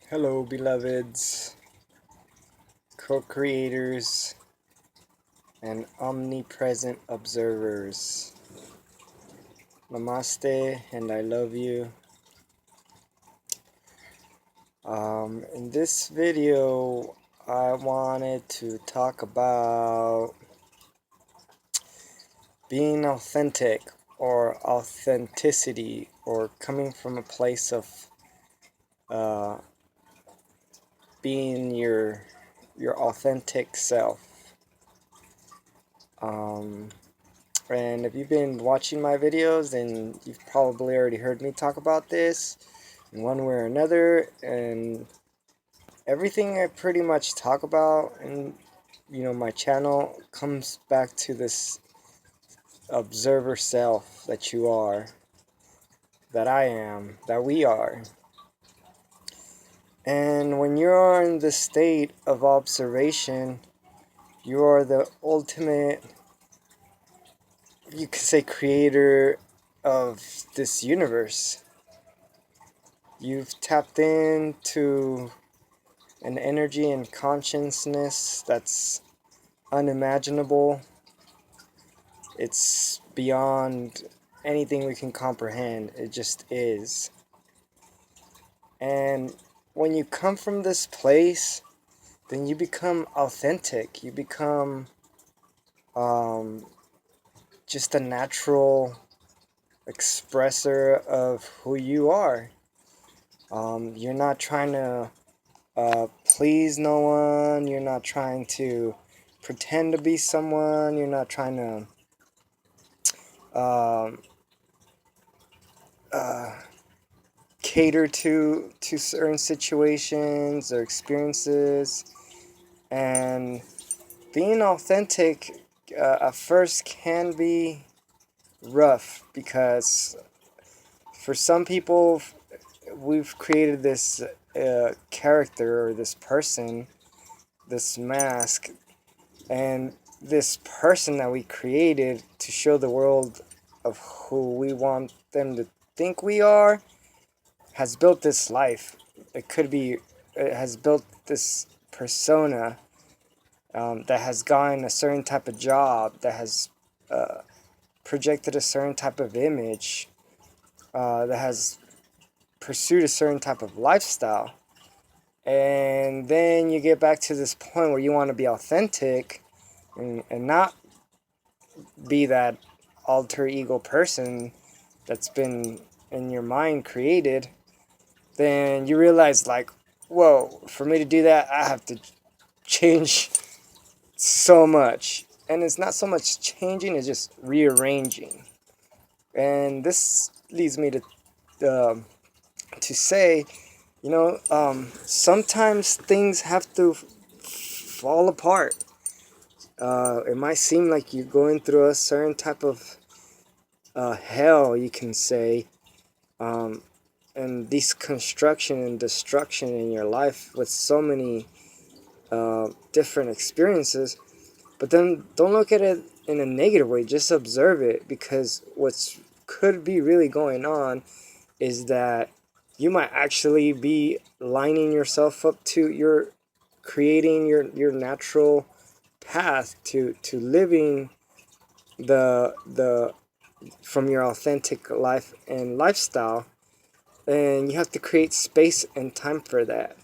Hello, beloveds, co-creators, and omnipresent observers. Namaste, and I love you. In this video, I wanted to talk about being authentic or authenticity, or coming from a place of uh, being your authentic self. And if you've been watching my videos, then you've probably already heard me talk about this in one way or another. And everything I pretty much talk about in my channel comes back to this observer self that you are, that I am, that we are. And when you're in the state of observation, you are the ultimate, you could say, creator of this universe. You've tapped into an energy and consciousness that's unimaginable. It's beyond anything we can comprehend. It just is. And when you come from this place, then you become authentic. You become just a natural expresser of who you are. You're not trying to please no one. You're not trying to pretend to be someone. You're not trying to cater to certain situations or experiences. And being authentic at first can be rough, because for some people we've created this character, or this person, this mask, and this person that we created to show the world of who we want them to think we are has built this life. It has built this persona that has gotten a certain type of job, that has projected a certain type of image, that has pursued a certain type of lifestyle. And then you get back to this point where you want to be authentic and not be that alter ego person that's been in your mind created. Then you realize, like, whoa, for me to do that, I have to change so much. And it's not so much changing, it's just rearranging. And this leads me to say, sometimes things have to fall apart. It might seem like you're going through a certain type of hell, you can say, and deconstruction and destruction in your life with so many different experiences. But then don't look at it in a negative way, just observe it, because what's could be really going on is that you might actually be lining yourself up to your creating your natural path to living the from your authentic life and lifestyle. And you have to create space and time for that.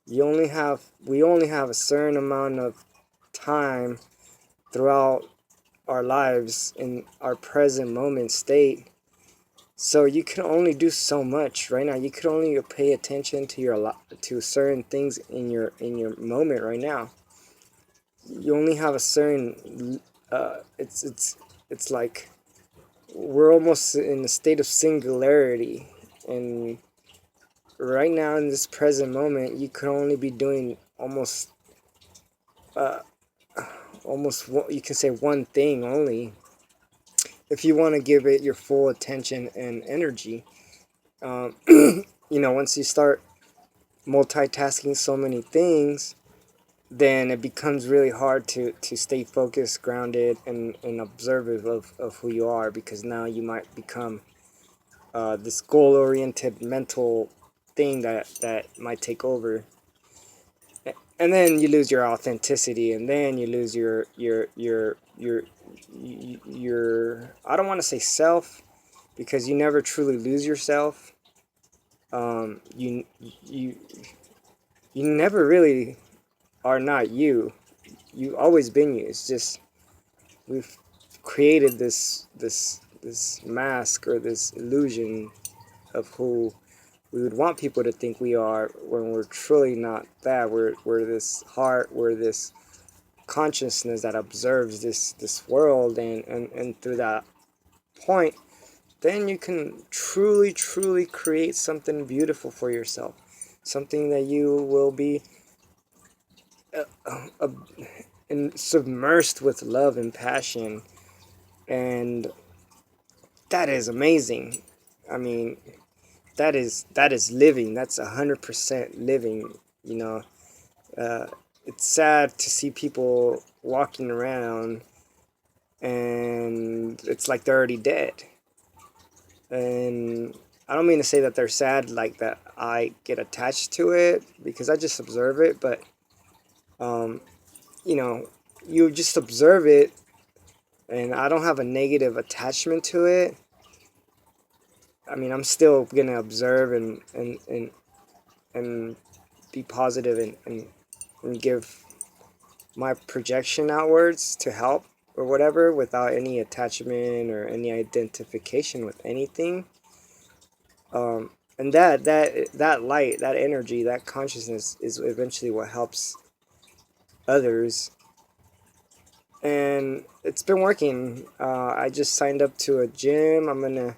We only have a certain amount of time throughout our lives in our present moment state. So you can only do so much right now. You could only pay attention to certain things in your moment right now. You only have a certain it's like we're almost in a state of singularity. And right now, in this present moment, you could only be doing almost you can say one thing only, if you want to give it your full attention and energy. Once you start multitasking so many things, then it becomes really hard to stay focused, grounded, and observant of who you are, because now you might become this goal-oriented mental thing that might take over. And then you lose your authenticity, and then you lose your I don't want to say self, because you never truly lose yourself. You you you never really are not you. You've always been you. It's just we've created this mask, or this illusion of who we would want people to think we are, when we're truly not that. We're this heart, we're this consciousness that observes this world, and through that point, then you can truly create something beautiful for yourself, something that you will be uh, submersed with love and passion, and that is amazing. I mean, that is living. That's 100% living. You know, it's sad to see people walking around and it's like they're already dead. And I don't mean to say that they're sad, like that I get attached to it, because I just observe it. But you know, you just observe it, and I don't have a negative attachment to it. I mean, I'm still gonna observe and be positive, and give my projection outwards to help or whatever, without any attachment or any identification with anything. And that light, that energy, that consciousness is eventually what helps others. And it's been working. I just signed up to a gym. I'm gonna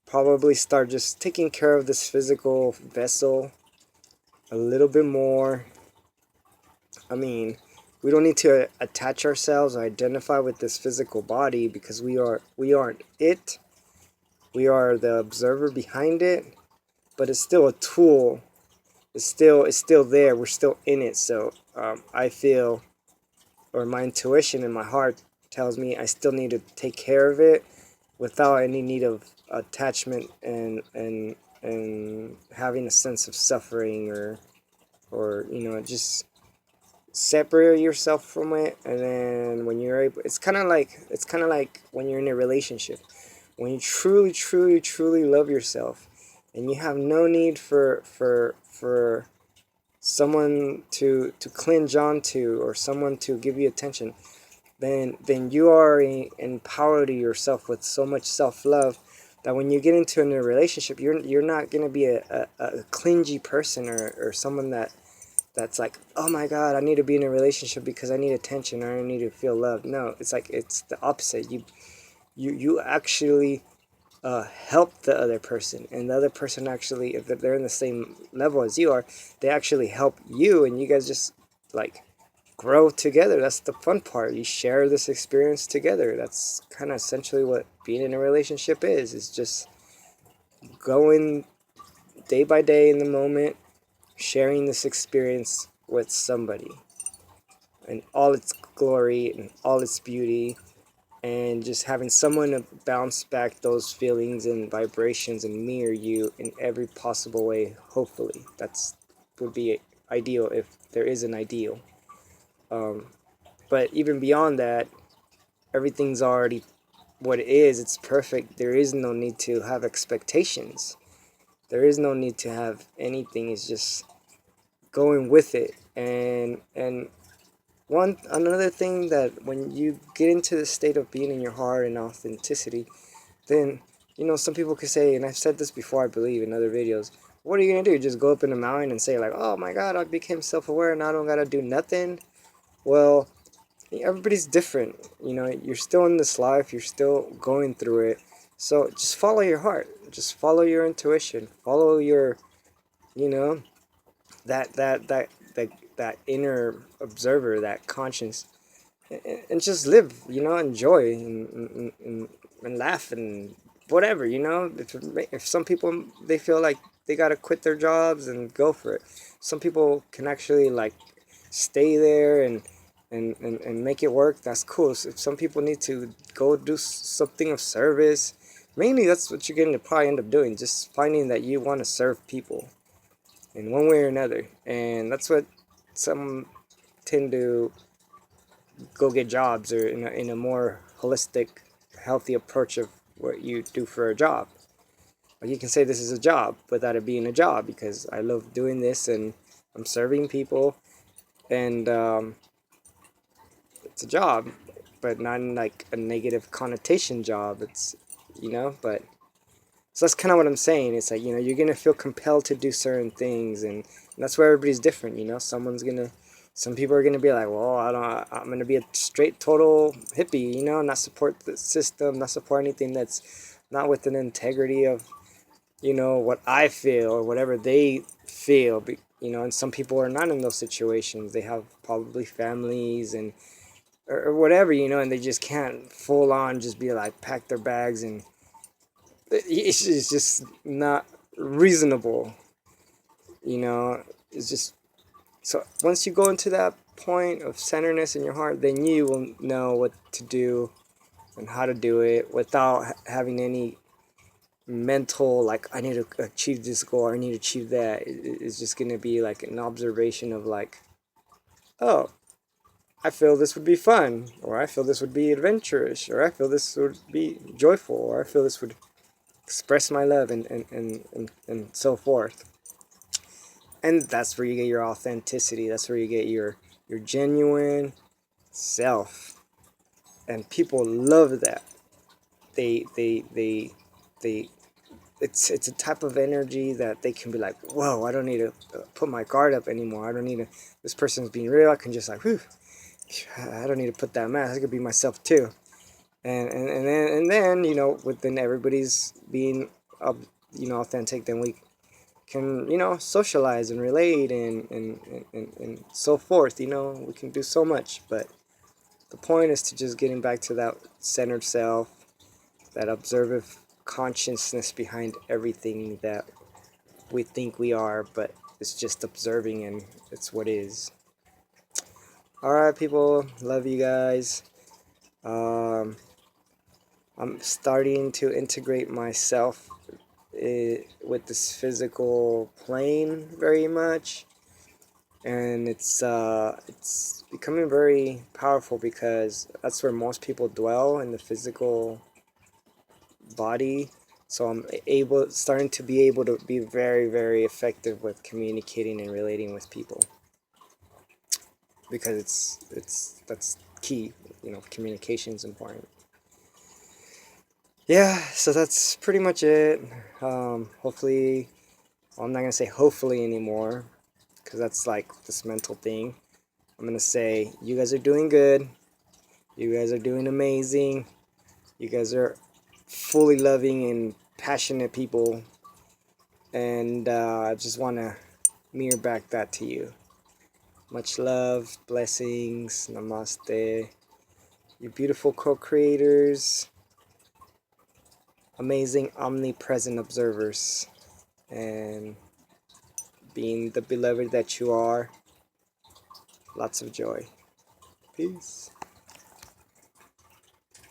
probably start just taking care of this physical vessel a little bit more. I mean, we don't need to attach ourselves or identify with this physical body, because we aren't it. We are the observer behind it, but it's still a tool. It's still there. We're still in it. So I feel, or my intuition in my heart tells me, I still need to take care of it without any need of attachment and having a sense of suffering, or just separate yourself from it. And then when you're able, it's kind of like when you're in a relationship, when you truly love yourself, and you have no need for someone to clinch onto, or someone to give you attention. Then you are empowered yourself with so much self-love, that when you get into a relationship, you're not going to be a clingy person, or someone that's like, oh my god, I need to be in a relationship because I need attention, or I need to feel loved. No, it's like, it's the opposite. You actually help the other person, and the other person actually, if they're in the same level as you are, they actually help you, and you guys just like grow together. That's the fun part. You share this experience together. That's kind of essentially what being in a relationship is. It's just going day by day in the moment, sharing this experience with somebody, and all its glory and all its beauty, and just having someone to bounce back those feelings and vibrations and mirror you in every possible way. Hopefully, that's would be ideal, if there is an ideal. But even beyond that, everything's already what it is. It's perfect. There is no need to have expectations. There is no need to have anything. It's just going with it. And another thing, that when you get into the state of being in your heart and authenticity, then some people could say, and I've said this before, I believe, in other videos, what are you gonna do? Just go up in the mountain and say like, oh my god, I became self-aware and I don't gotta do nothing? Well, everybody's different. You're still in this life, you're still going through it. So just follow your heart, just follow your intuition, follow your you know that that inner observer, that conscience, and just live, enjoy, and laugh, and whatever. If some people, they feel like they gotta quit their jobs, and go for it. Some people can actually like stay there and make it work. That's cool. So if some people need to go do something of service, mainly that's what you're going to probably end up doing, just finding that you want to serve people. in one way or another. And that's what some tend to go get jobs, or in a more holistic, healthy approach of what you do for a job. Like, you can say this is a job without it being a job, because I love doing this and I'm serving people, and it's a job, but not in like a negative connotation job. It's, but so that's kind of what I'm saying. It's like, you're gonna feel compelled to do certain things, and that's where everybody's different. Some people are gonna be like, well, I'm gonna be a straight total hippie, not support the system, not support anything that's not with an integrity of, what I feel or whatever they feel. And some people are not in those situations. They have probably families and or whatever, and they just can't full on just be like pack their bags, and it's just not reasonable. It's just, so once you go into that point of centeredness in your heart, then you will know what to do and how to do it without having any mental, like, I need to achieve this goal, I need to achieve that. It's just going to be like an observation of like, oh, I feel this would be fun, or I feel this would be adventurous, or I feel this would be joyful, or I feel this would express my love, and so forth. And that's where you get your authenticity. That's where you get your genuine self. And people love that. They it's a type of energy that they can be like, whoa, I don't need to put my guard up anymore. I don't need to, this person's being real. I can just like, whew, I don't need to put that mask. I could be myself too. And then within everybody's being authentic, then we can socialize and relate, and so forth. We can do so much, but the point is to just getting back to that centered self, that observative consciousness behind everything that we think we are, but it's just observing, and it's what is. Alright, people, love you guys. I'm starting to integrate myself with this physical plane very much, and it's becoming very powerful, because that's where most people dwell, in the physical body. So I'm starting to be able to be very, very effective with communicating and relating with people, because that's key. Communication is important. Yeah, so that's pretty much it. Hopefully, well, I'm not gonna say hopefully anymore, because that's like this mental thing. I'm gonna say you guys are doing good. You guys are doing amazing. You guys are fully loving and passionate people, and I just want to mirror back that to you. Much love, blessings, namaste. You beautiful co-creators, amazing omnipresent observers, and being the beloved that you are, lots of joy. Peace.